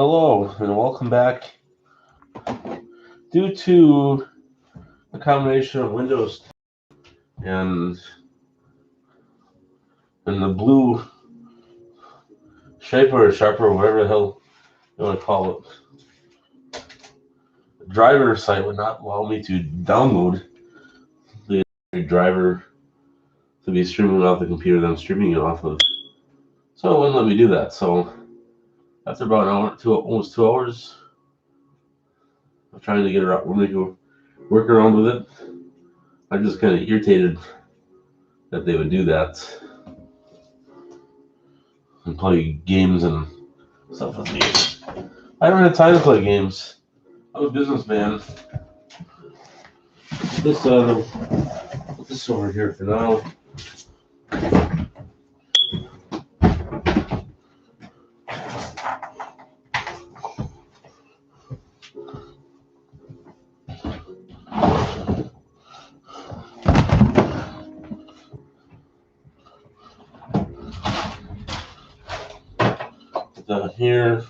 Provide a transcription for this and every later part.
Hello and welcome back. Due to a combination of Windows and the blue shaper or sharper, whatever the hell you want to call it, the driver site would not allow me to download the driver to be streaming off the computer that I'm streaming it off of. So it wouldn't let me do that. So after about an hour, almost 2 hours, I'm trying to get it out, work around with it. I'm just kind of irritated that they would do that and play games and stuff with me. I don't have time to play games. I'm a businessman. Put this over here for now. Put that here.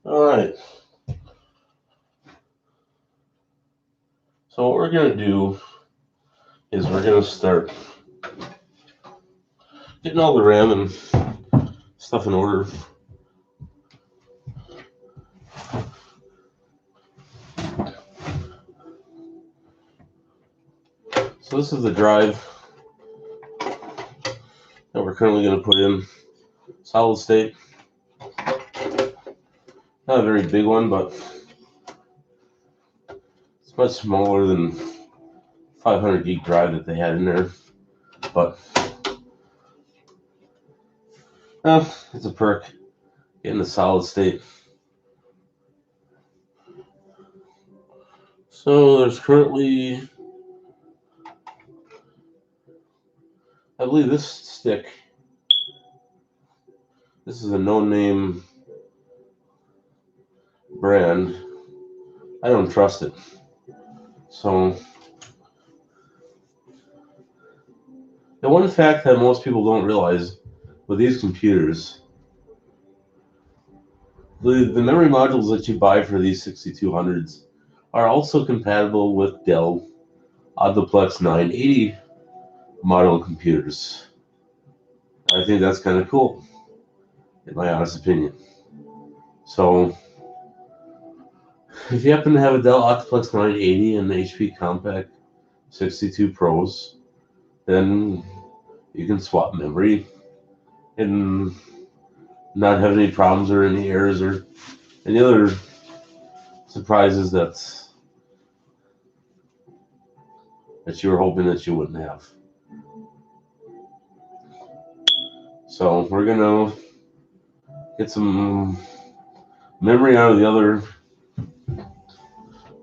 All right. So what we're going to do is we're going to start getting all the RAM and stuff in order. So this is the drive that we're currently going to put in, solid state. Not a very big one, but it's much smaller than 500 gig drive that they had in there. But it's a perk getting the solid state. So there's currently, I believe this stick, this is a no-name brand. I don't trust it. So the one fact that most people don't realize with these computers, the memory modules that you buy for these 6200s are also compatible with Dell Optiplex 980 model computers. I think that's kind of cool, in my honest opinion. So if you happen to have a Dell Optiplex 980 and the HP compaq 62 Pros, then you can swap memory and not have any problems or any errors or any other surprises that you were hoping that you wouldn't have. So we're gonna get some memory out of the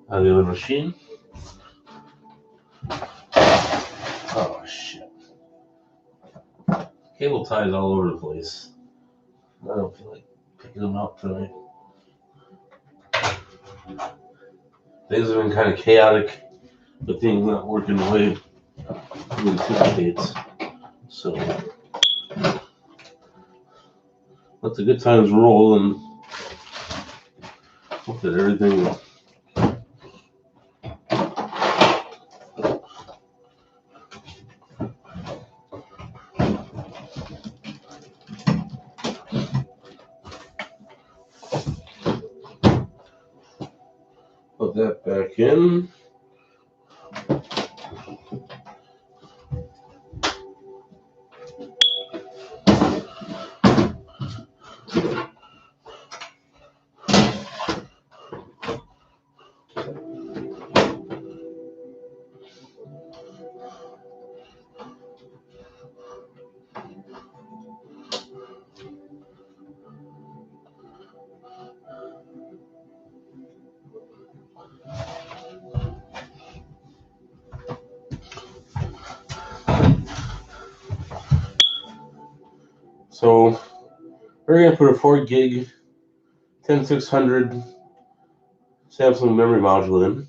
other machine. Oh shit! Cable ties all over the place. I don't feel like picking them up tonight. Things have been kind of chaotic, but things not working the way we anticipate. So let the good times roll and hope that everything put that back in. So we're going to put a 4 gig 10600 Samsung memory module in.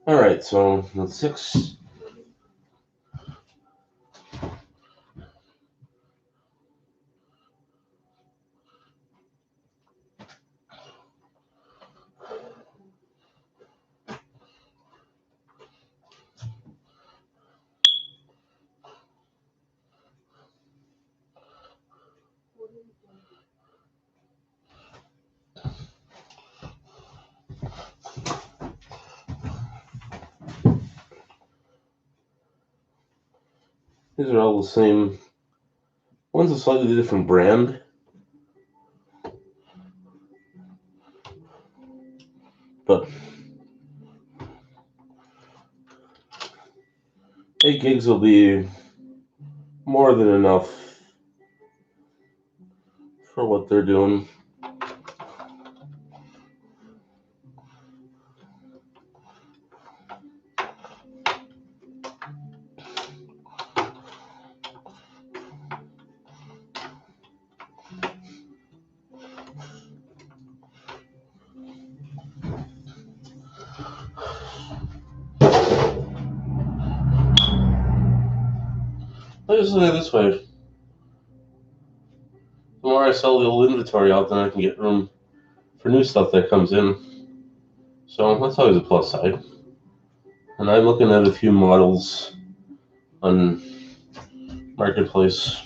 All right, so the 6. These are all the same. One's a slightly different brand, but 8 gigs will be more than enough for what they're doing. Let's just look at it this way. The more I sell the old inventory out, then I can get room for new stuff that comes in. So that's always a plus side. And I'm looking at a few models on Marketplace.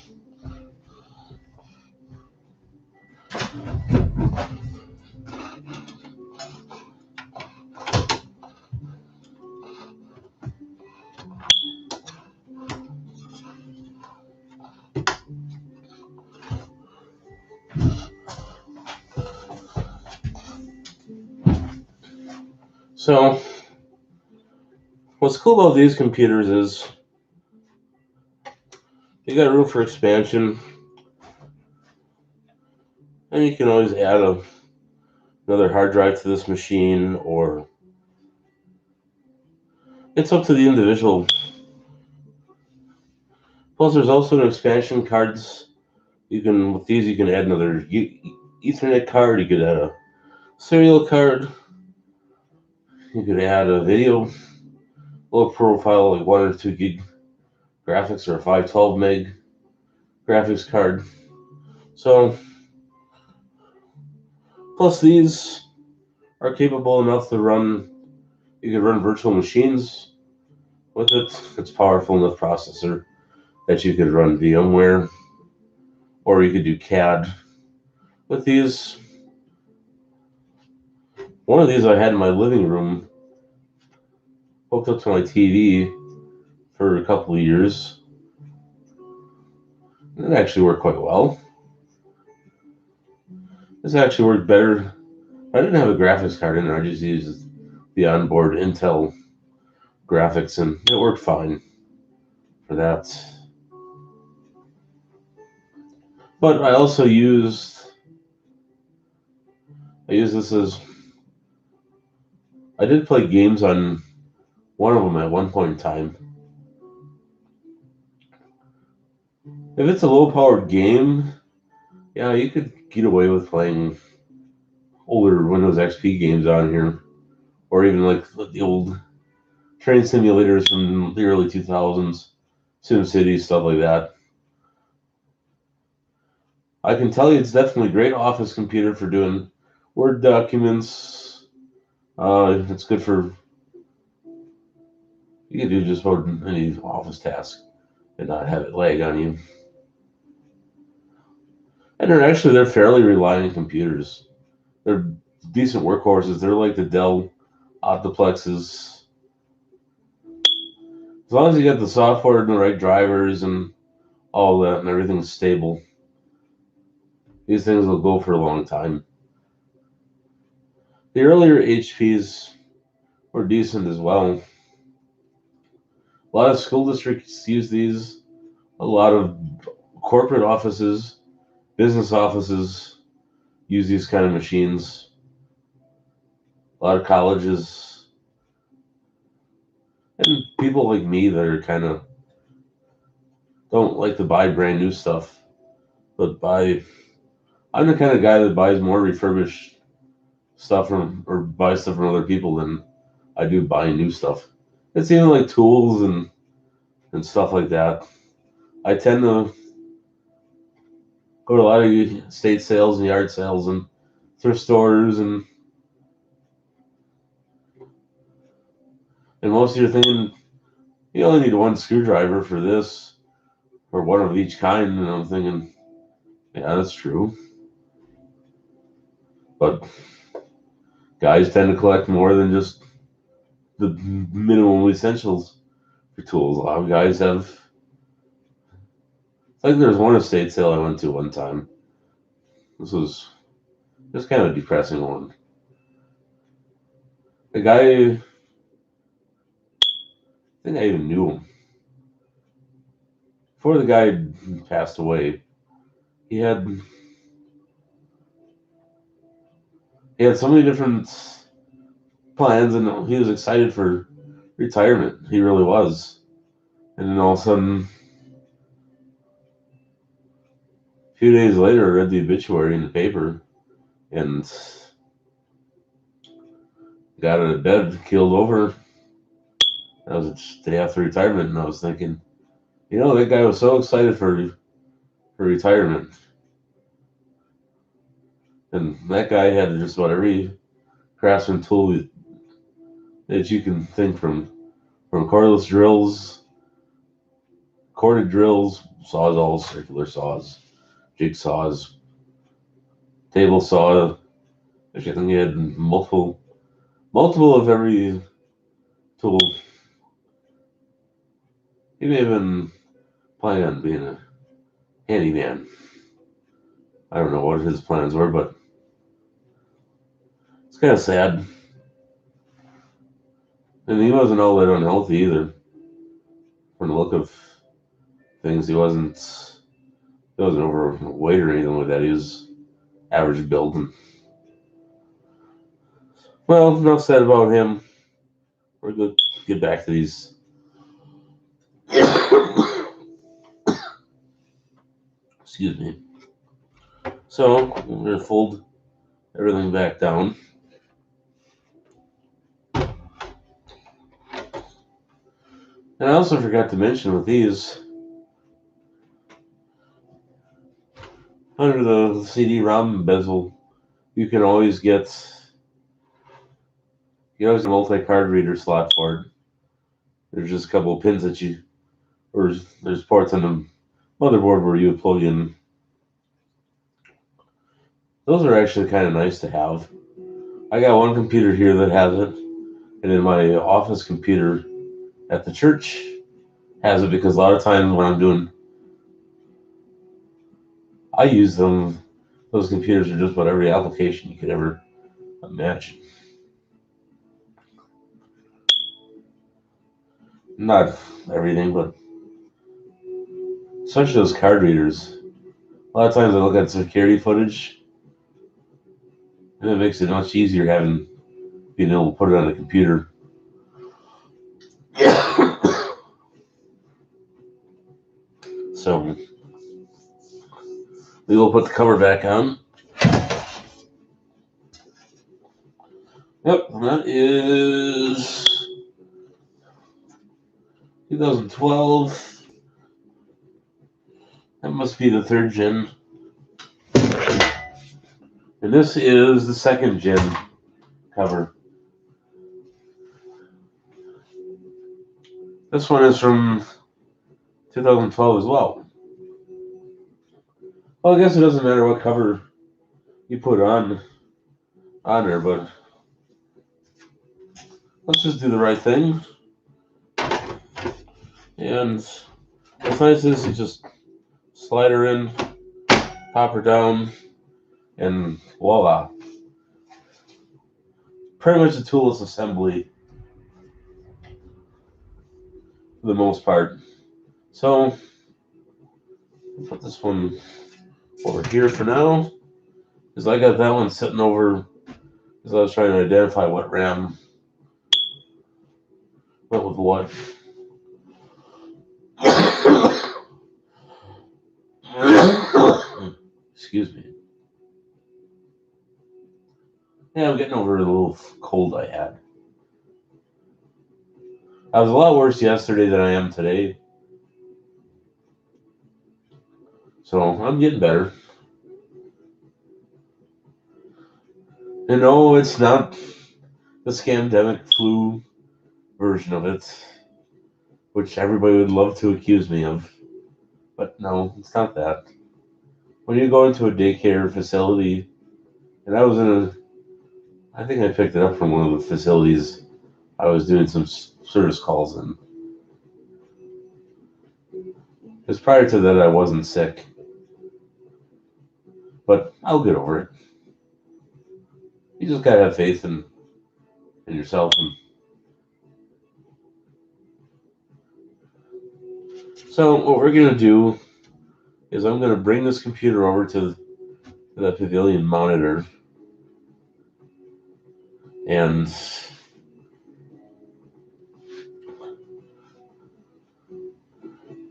So what's cool about these computers is you got room for expansion, and you can always add another hard drive to this machine, or it's up to the individual. Plus, there's also an expansion cards. With these you can add another Ethernet card. You could add a serial card. You could add a video, low profile, like 1 or 2 gig graphics, or a 512 meg graphics card. So, plus these are capable enough to run. You could run virtual machines with it. It's powerful enough processor that you could run VMware, or you could do CAD with these. One of these I had in my living room, hooked up to my TV for a couple of years. It actually worked quite well. This actually worked better. I didn't have a graphics card in there. I just used the onboard Intel graphics, and it worked fine for that. But I also used this as, I did play games on one of them at one point in time. If it's a low-powered game, yeah, you could get away with playing older Windows XP games on here, or even like the old train simulators from the early 2000s, SimCity, stuff like that. I can tell you it's definitely a great office computer for doing Word documents. It's good for, you can do just about any office task and not have it lag on you. And they're fairly reliant computers. They're decent workhorses. They're like the Dell Optiplexes. As long as you get the software and the right drivers and all that, and everything's stable, These things will go for a long time. The earlier HPs were decent as well. A lot of school districts use these. A lot of corporate offices, business offices use these kind of machines. A lot of colleges and people like me that are kind of don't like to buy brand new stuff, but I'm the kind of guy that buys more refurbished stuff from or buys stuff from other people than I do buying new stuff. It's even like tools and stuff like that. I tend to go to a lot of estate sales and yard sales and thrift stores and most of you're thinking you only need one screwdriver for this or one of each kind, and I'm thinking, yeah, that's true. But guys tend to collect more than just the minimum essentials for tools. A lot of guys have. It's like there's one estate sale I went to one time. This was just kind of a depressing one. The guy, I think I even knew him. Before the guy passed away, he had so many different plans, and he was excited for retirement. He really was. And then all of a sudden, a few days later, I read the obituary in the paper, and got out of bed, keeled over. That was the day after retirement, and I was thinking, that guy was so excited for retirement, and that guy had just about every craftsman tool that you can think from cordless drills, corded drills, sawzalls, circular saws, jigsaws, table saw. Actually, I think he had multiple of every tool. He may have been planning on being a handyman. I don't know what his plans were, but it's kind of sad. And he wasn't all that unhealthy either. From the look of things, he wasn't overweight or anything like that. He was average build. And, well, enough said about him. We're going to get back to these. Excuse me. So we're going to fold everything back down. And I also forgot to mention with these, under the CD-ROM bezel, you can always get a multi-card reader slot for it. There's just a couple of pins or there's ports on the motherboard where you would plug in. Those are actually kind of nice to have. I got one computer here that has it, and then my office computer at the church has it because a lot of times when I use them. Those computers are just about every application you could ever imagine. Not everything, but especially those card readers. A lot of times I look at security footage, and it makes it much easier being able to put it on a computer. So we will put the cover back on. Yep, that is 2012. That must be the 3rd gen. And this is the 2nd gen cover. This one is from 2012 as well. Well, I guess it doesn't matter what cover you put on there, but let's just do the right thing. And what's nice is you just slide her in, pop her down, and voila. Pretty much a toolless assembly for the most part. So put this one over here for now, because I got that one sitting over, because I was trying to identify what RAM went with what. Excuse me. Yeah, I'm getting over a little cold I had. I was a lot worse yesterday than I am today. So I'm getting better. And no, it's not the scamdemic flu version of it, which everybody would love to accuse me of. But no, it's not that. When you go into a daycare facility, and I think I picked it up from one of the facilities I was doing some service calls in. Because prior to that, I wasn't sick. But I'll get over it. You just gotta have faith in yourself. So what we're gonna do is I'm gonna bring this computer over to the pavilion monitor, and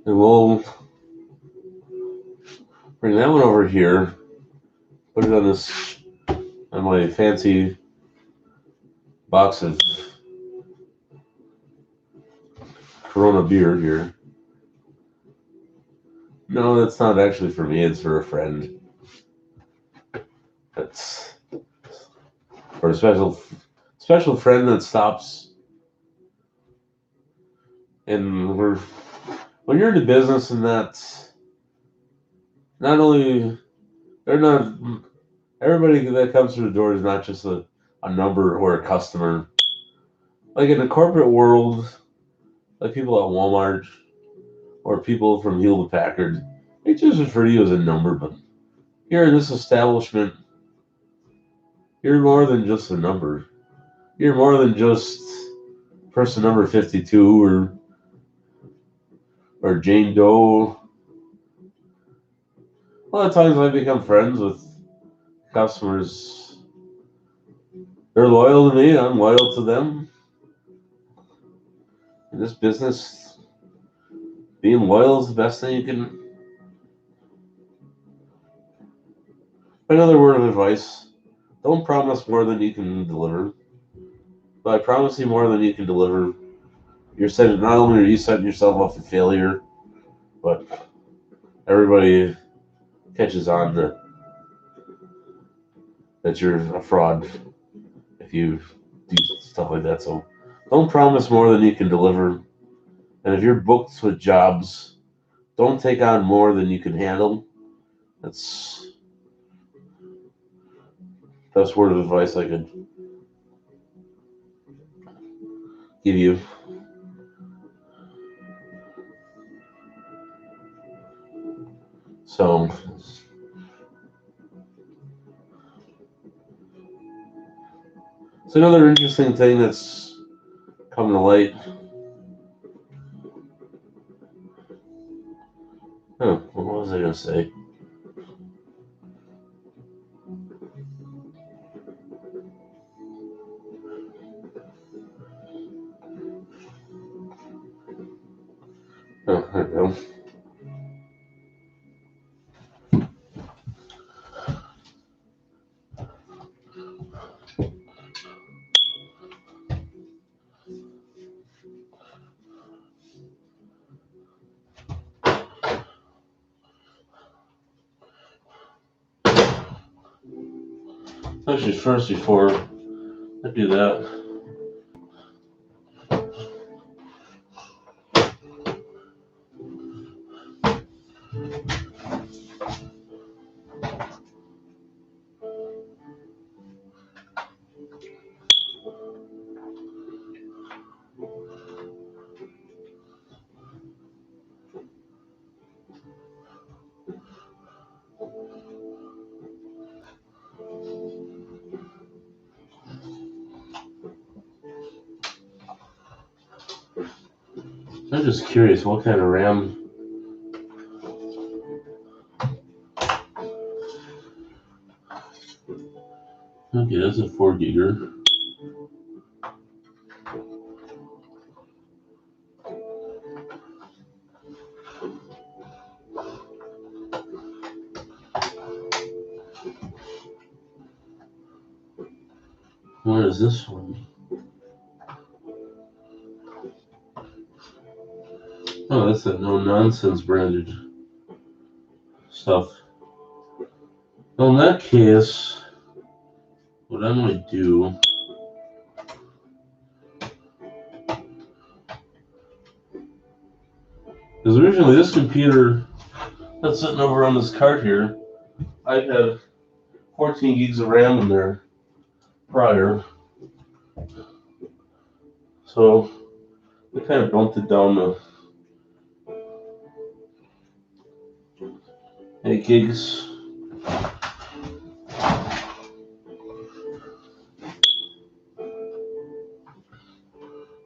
we'll bring that one over here, put it on my fancy box of Corona beer here. No, that's not actually for me, it's for a friend. That's for a special friend that stops. And when you're in the business, and that's not only they're not everybody that comes through the door is not just a number or a customer. Like in the corporate world, like people at Walmart or people from Hewlett Packard, they just refer to you as a number. But here in this establishment, you're more than just a number. You're more than just person number 52 or Jane Doe. A lot of times I become friends with customers. They're loyal to me, I'm loyal to them. In this business, being loyal is the best thing you can. Another word of advice: don't promise more than you can deliver. By promising more than you can deliver, you're setting not only are you setting yourself up for failure, but everybody catches on that you're a fraud if you do stuff like that. So don't promise more than you can deliver. And if you're booked with jobs, don't take on more than you can handle. That's the best word of advice I could give you. So it's another interesting thing that's coming to light. What was I going to say? Oh, there we go. Actually, first, before I do that, I'm just curious what kind of RAM. Okay, that's a 4 giger. What is this one? Oh, that's a no nonsense branded stuff. Well, in that case, what I might do, because originally this computer that's sitting over on this cart here, I had 14 gigs of RAM in there prior, so I kind of bumped it down to 8 gigs.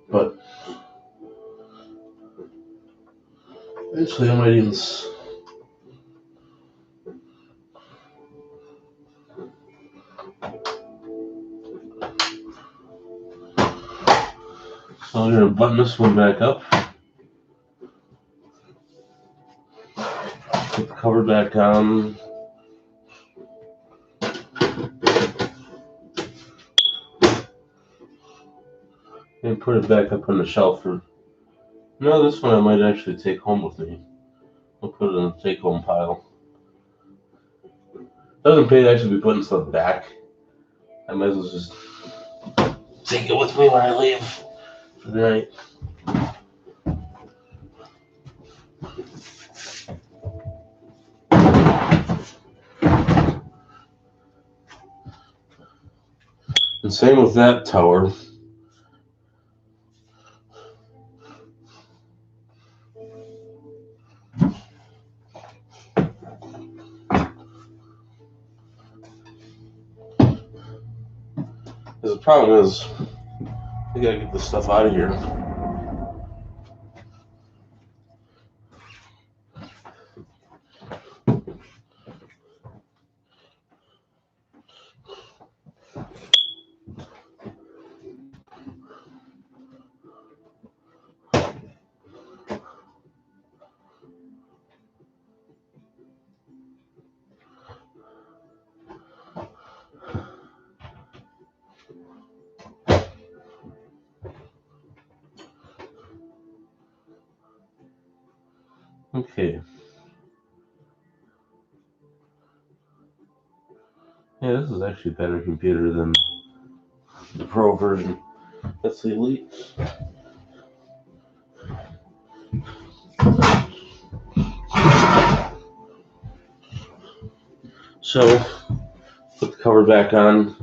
But eventually I might even so I'm going to button this one back up, put the cover back on, and put it back up on the shelf. No, this one I might actually take home with me. I'll put it in the take home pile. Doesn't pay to actually be putting stuff back. I might as well just take it with me when I leave for the night. And same with that tower. The problem is, I gotta get this stuff out of here. Okay. Yeah, this is actually a better computer than the Pro version. That's the Elite. So, put the cover back on.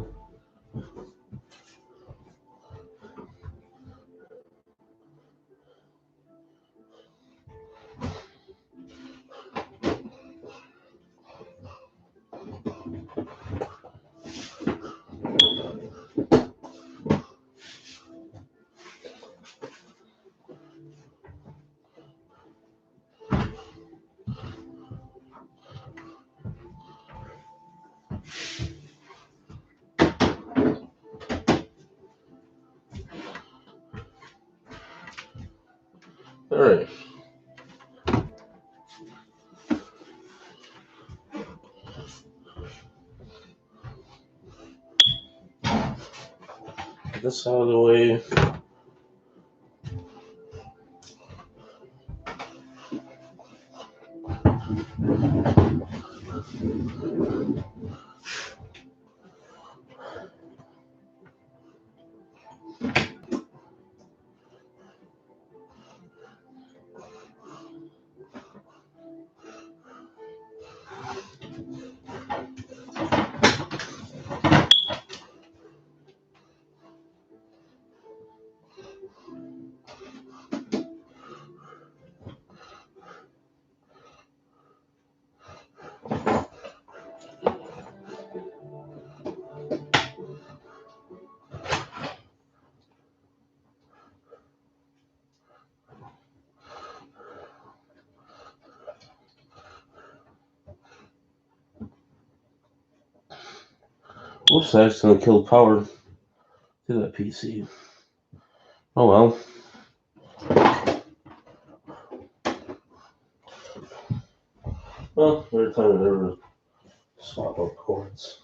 Alright. Get this out of the way. Oops, I accidentally killed power to that PC. Oh well. Well, every time I ever swap out cords.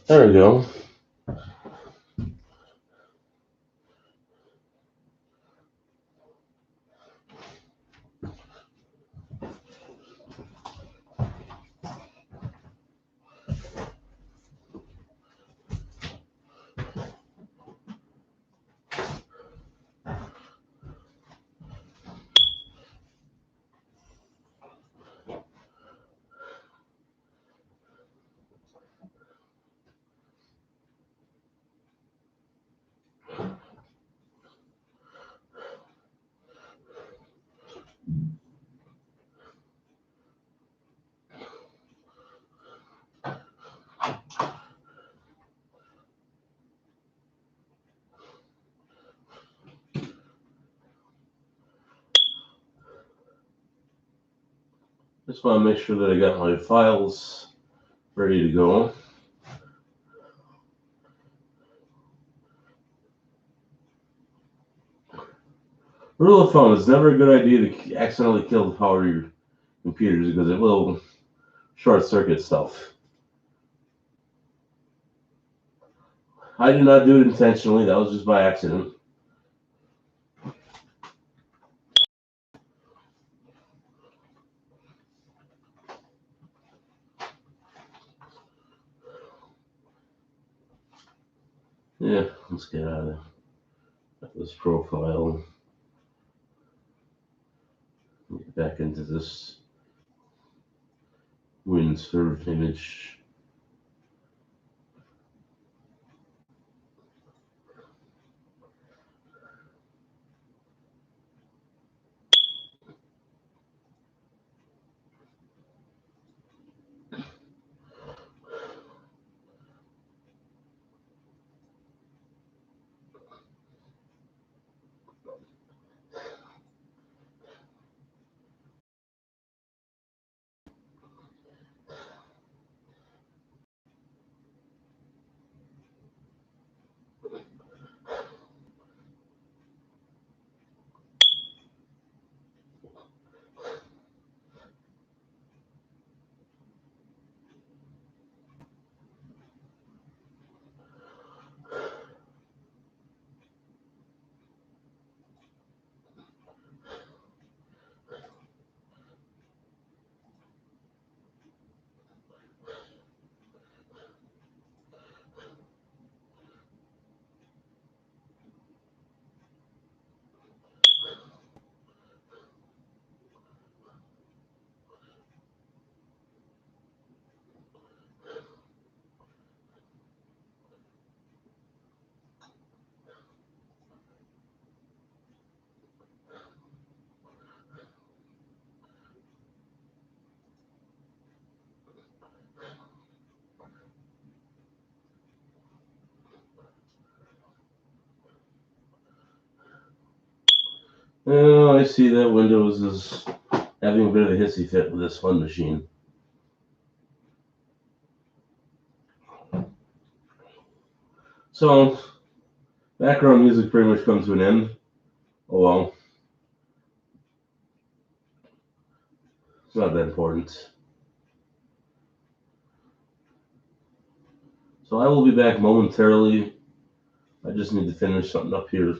There we go. Just want to make sure that I got my files ready to go. Rule of thumb: it's never a good idea to accidentally kill the power of your computers because it will short circuit stuff. I did not do it intentionally. That was just by accident. Yeah, let's get out of this profile. Get back into this WinServe image. Oh, I see that Windows is having a bit of a hissy fit with this one machine. So, background music pretty much comes to an end. Oh well, it's not that important. So I will be back momentarily. I just need to finish something up here.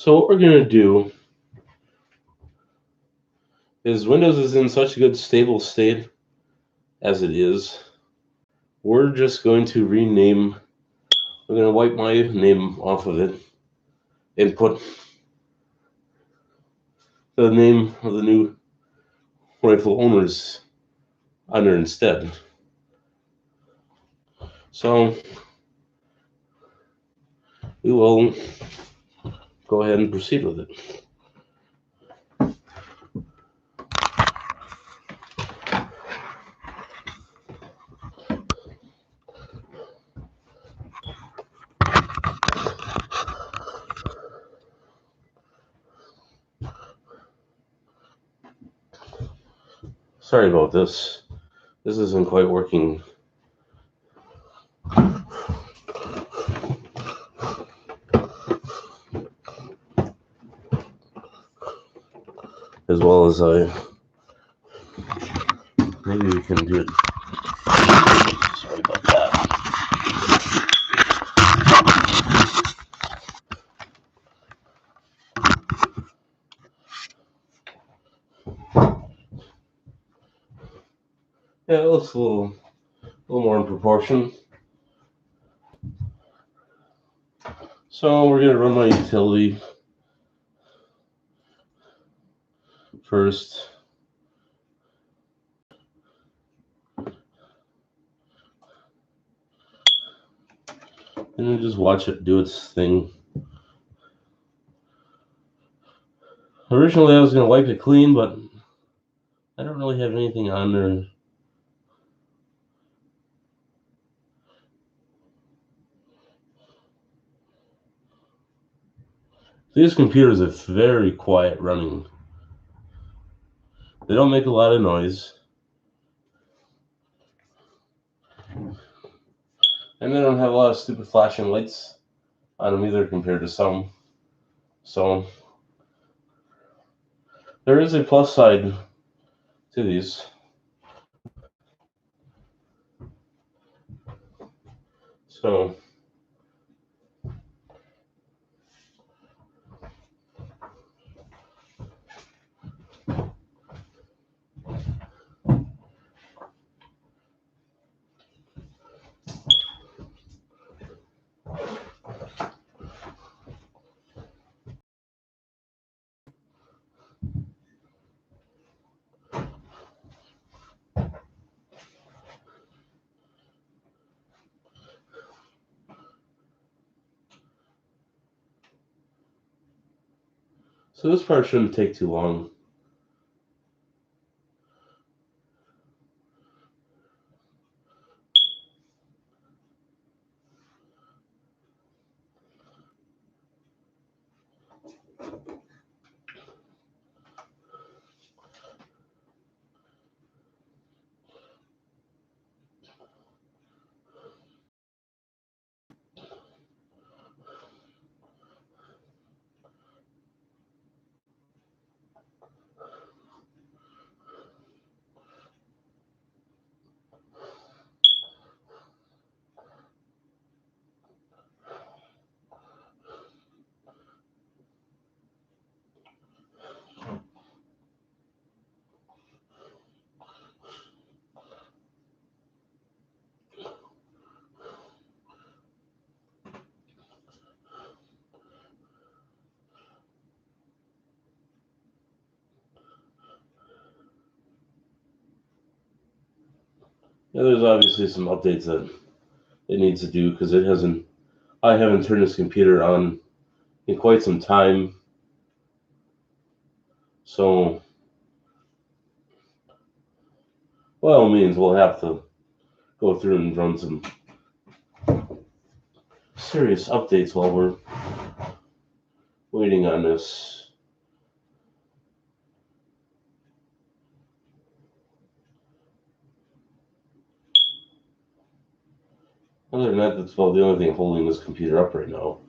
So what we're going to do is Windows is in such a good stable state as it is. We're just going to rename, we're going to wipe my name off of it and put the name of the new rightful owners under instead. So we will go ahead and proceed with it. Sorry about this. This isn't quite working as well as I. Maybe we can do it. Sorry about that. Yeah, it looks a little more in proportion. So we're gonna run my utility first. And then just watch it do its thing. Originally I was gonna wipe it clean, but I don't really have anything on there. These computers are very quiet running. They don't make a lot of noise. And they don't have a lot of stupid flashing lights on them either compared to some. So there is a plus side to these. So this part shouldn't take too long. Yeah, there's obviously some updates that it needs to do because it hasn't. I haven't turned this computer on in quite some time. So, by all means, we'll have to go through and run some serious updates while we're waiting on this. Other than that, that's about the only thing holding this computer up right now.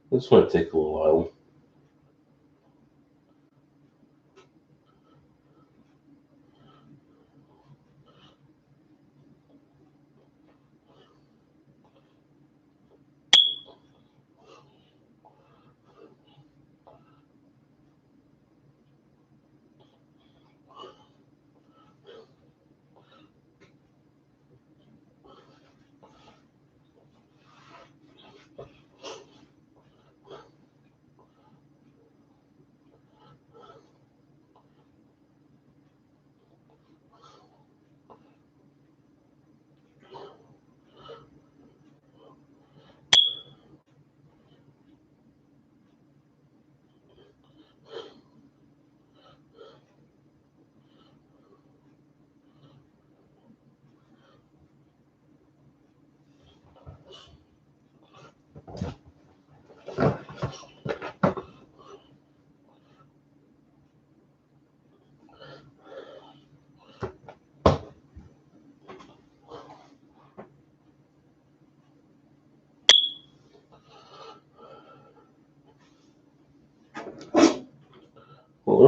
This might take a little while.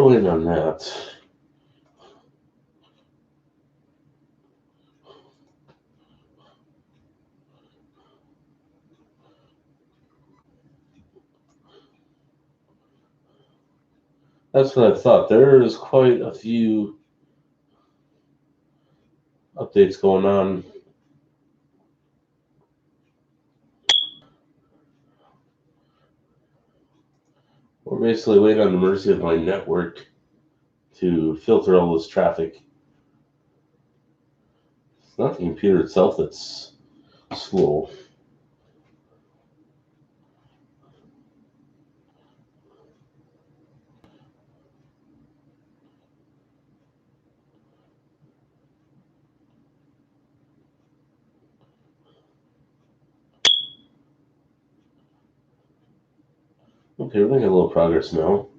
waiting on that. That's what I thought. There's quite a few updates going on. We're basically waiting on the mercy of my network to filter all this traffic. It's not the computer itself that's slow. Okay, we're making a little progress now.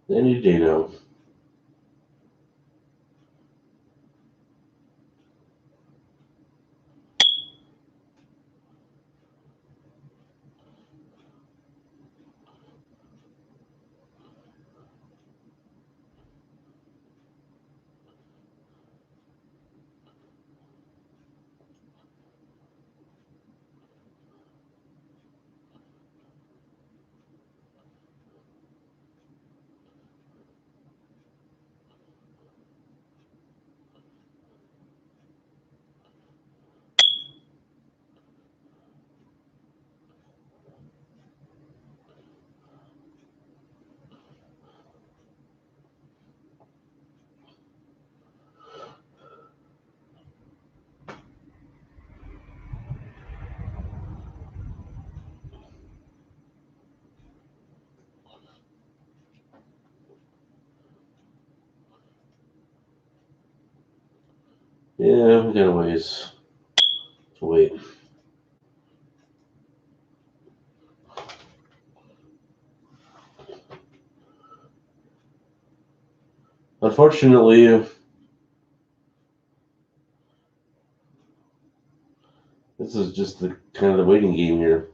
Any day now. Yeah, we got a ways to wait. Unfortunately, this is just the kind of the waiting game here.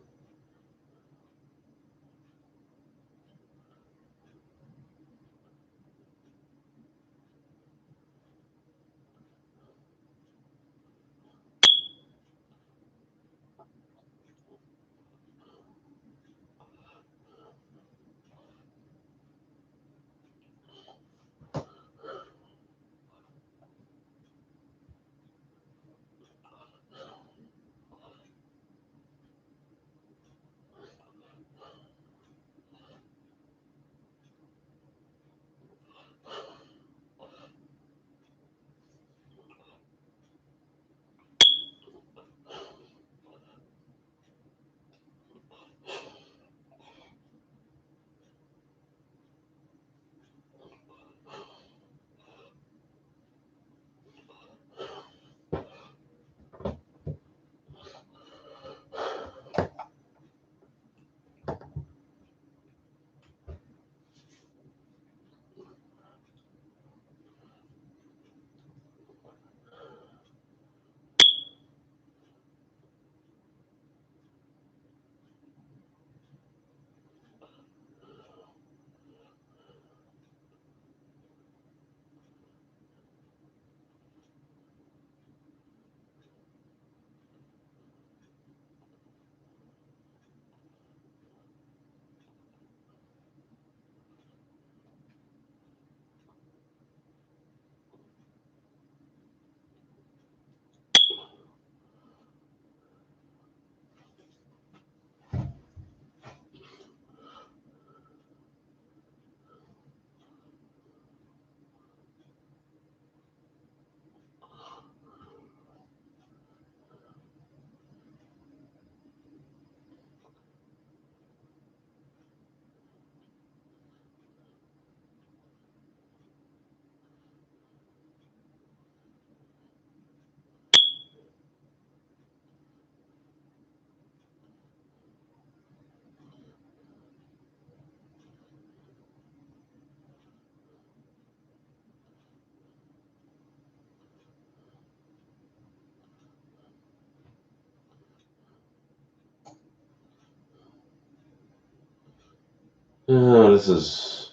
This is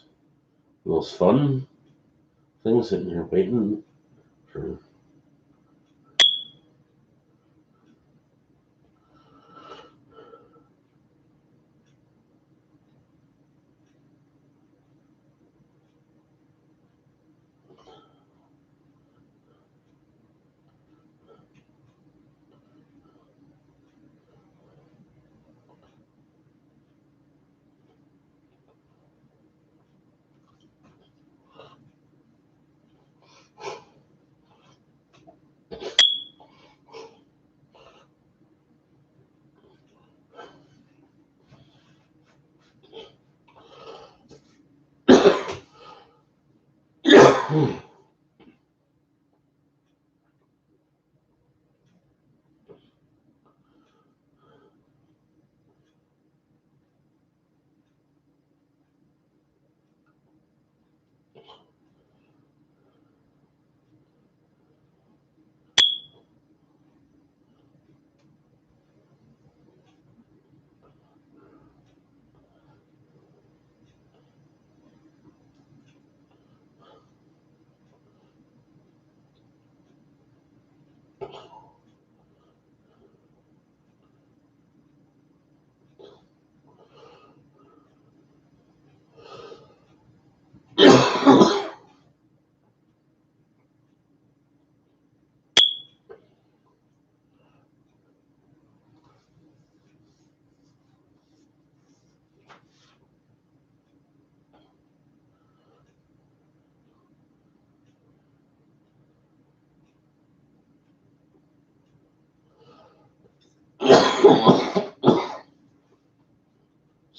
the most fun thing, sitting here waiting for.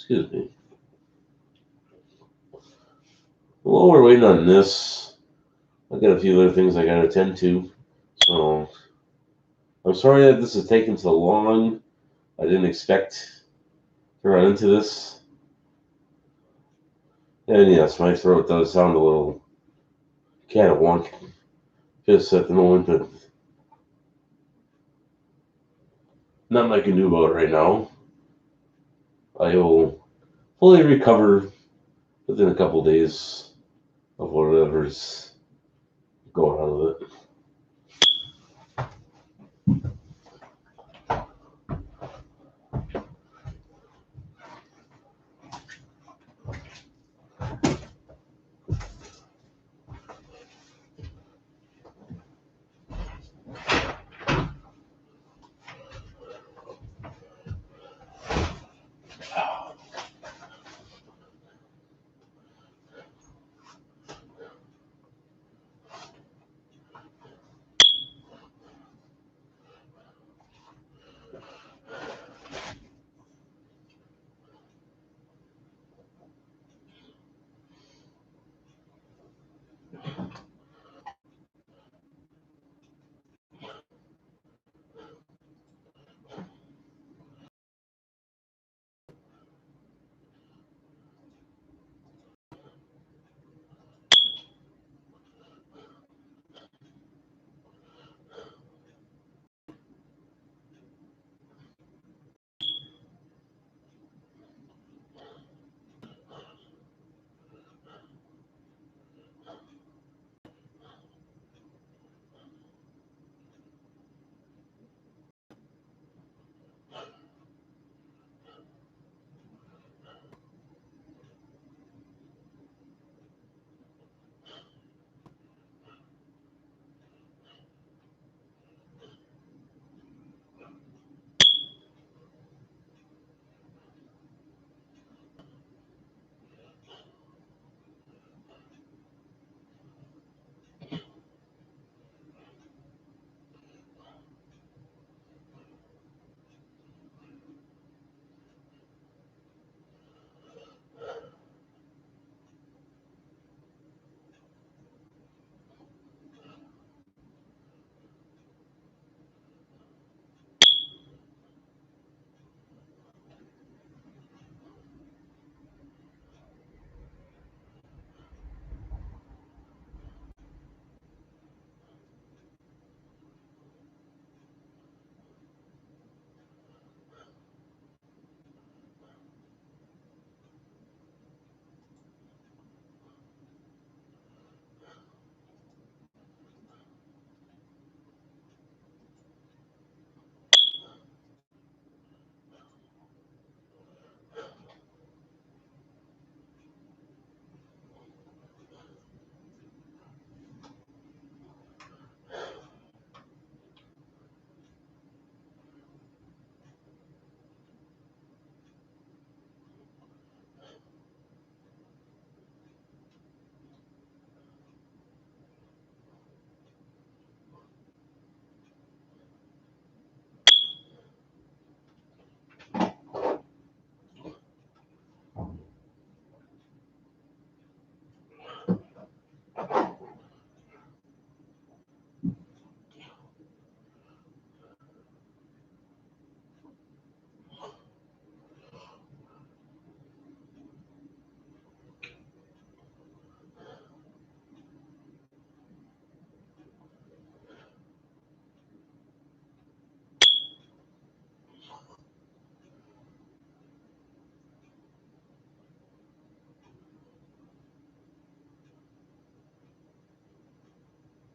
Excuse me. While we're waiting on this, I got a few other things I got to attend to. So I'm sorry that this is taking so long. I didn't expect to run into this. And yes, my throat does sound a little catatwonk just at the moment, but nothing I can do about it right now. I will fully recover within a couple days of whatever's going on with it.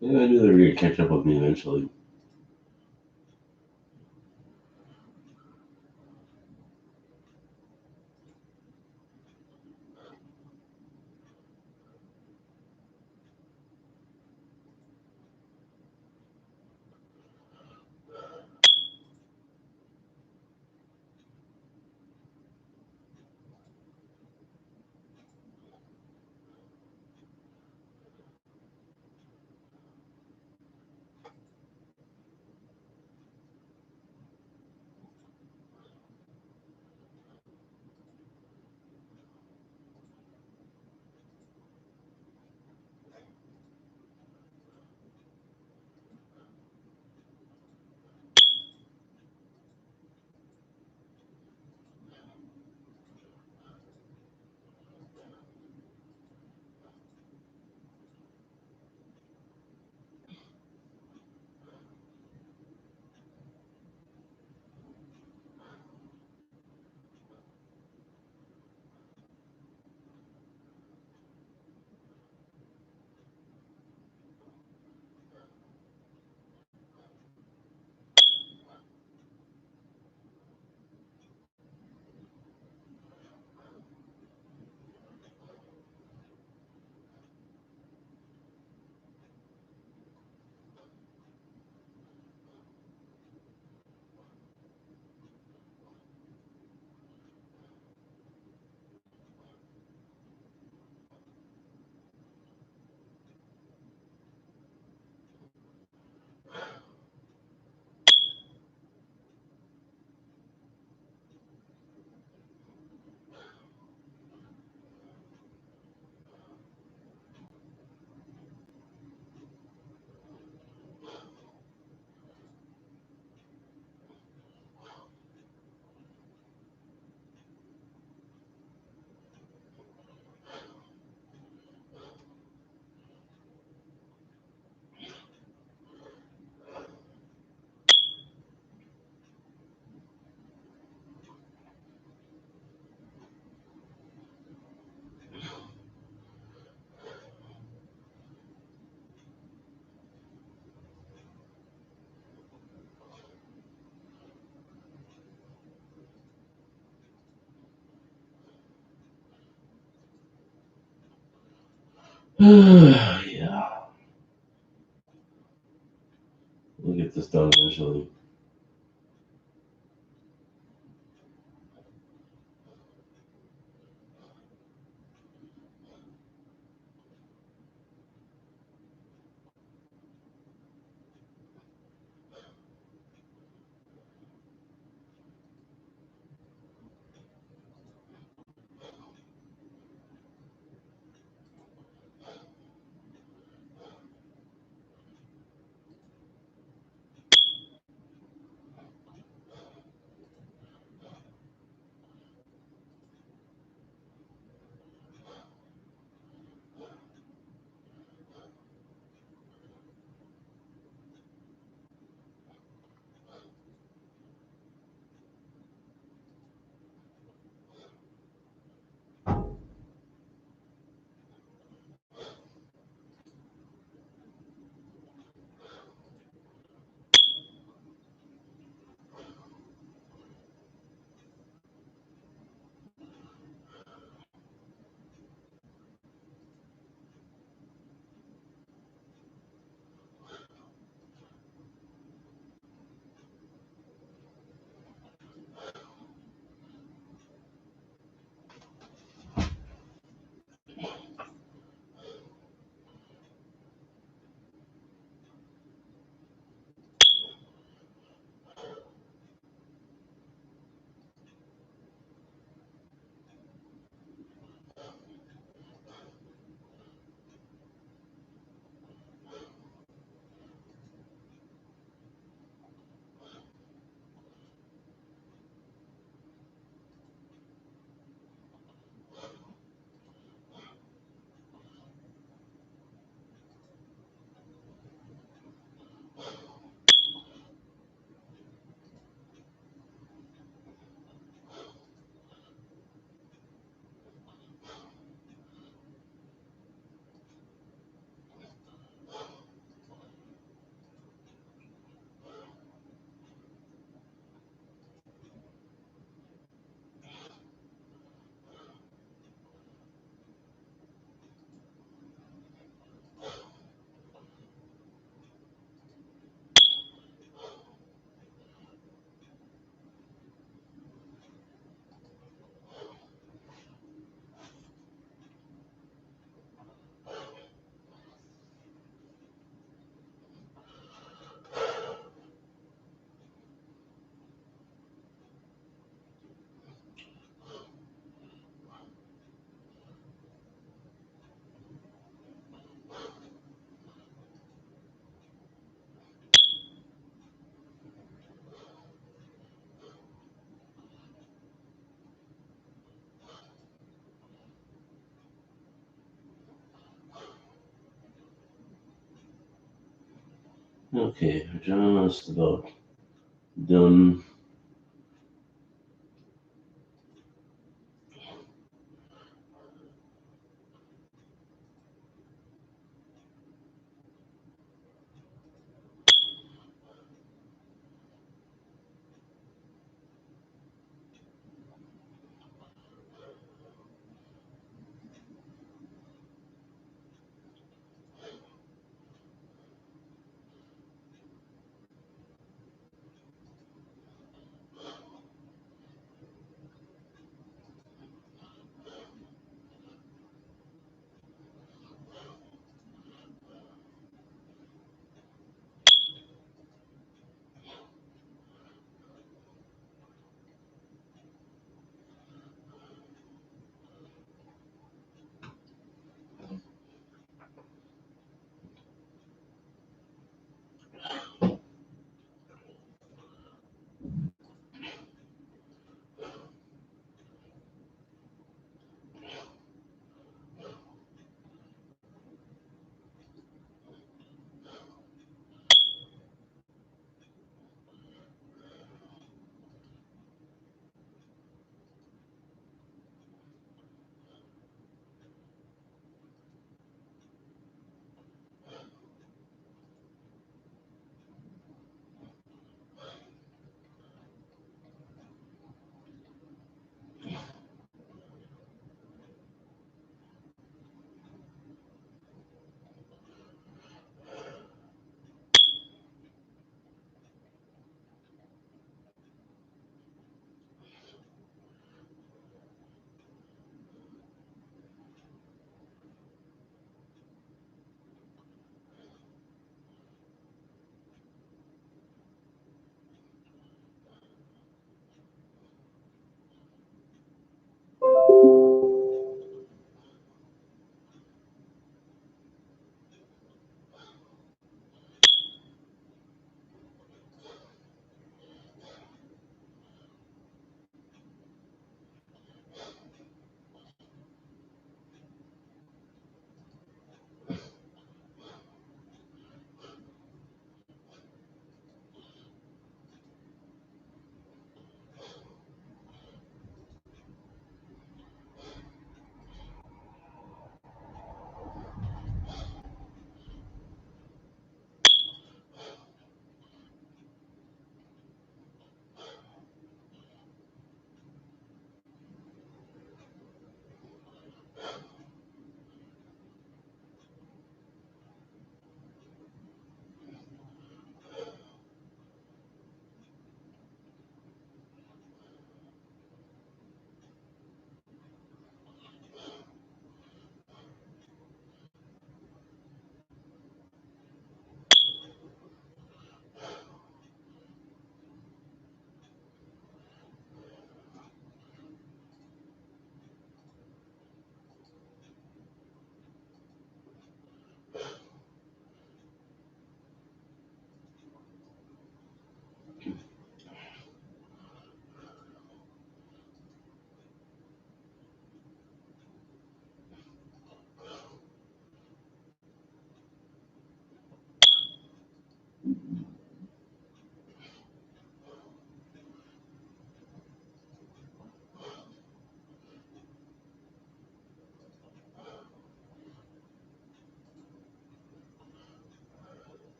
Yeah, I knew they were gonna catch up with me eventually. Yeah, we'll get this done eventually. Okay, we're just about done.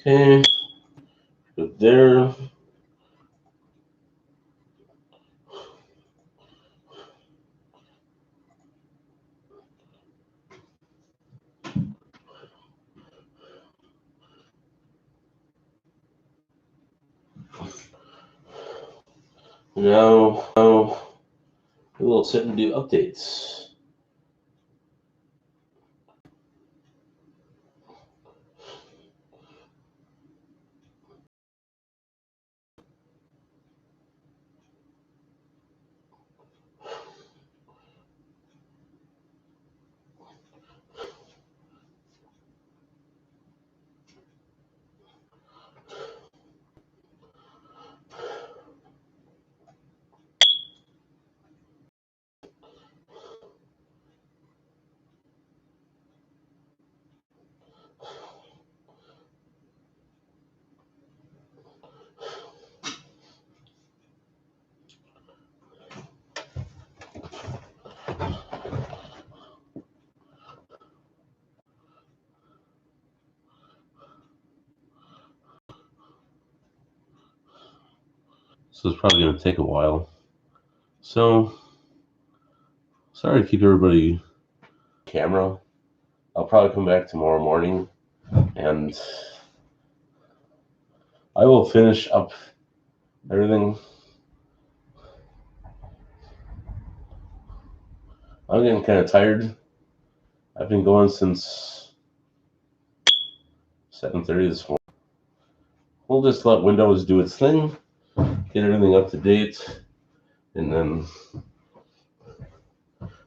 Okay, good there. Now we will sit and do updates. So it's probably going to take a while. So sorry to keep everybody camera. I'll probably come back tomorrow morning and I will finish up everything. I'm getting kind of tired. I've been going since 7:30 this morning. We'll just let Windows do its thing, get everything up to date, and then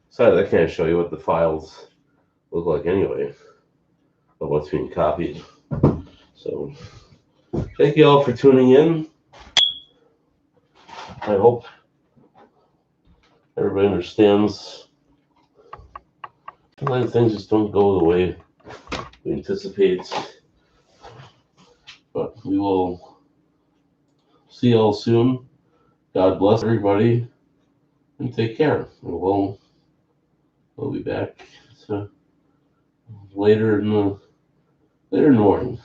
so I can't show you what the files look like anyway, of what's being copied. So thank you all for tuning in. I hope everybody understands. Sometimes things just don't go the way we anticipate. But we will see you all soon. God bless everybody and take care. We'll be back later in the morning.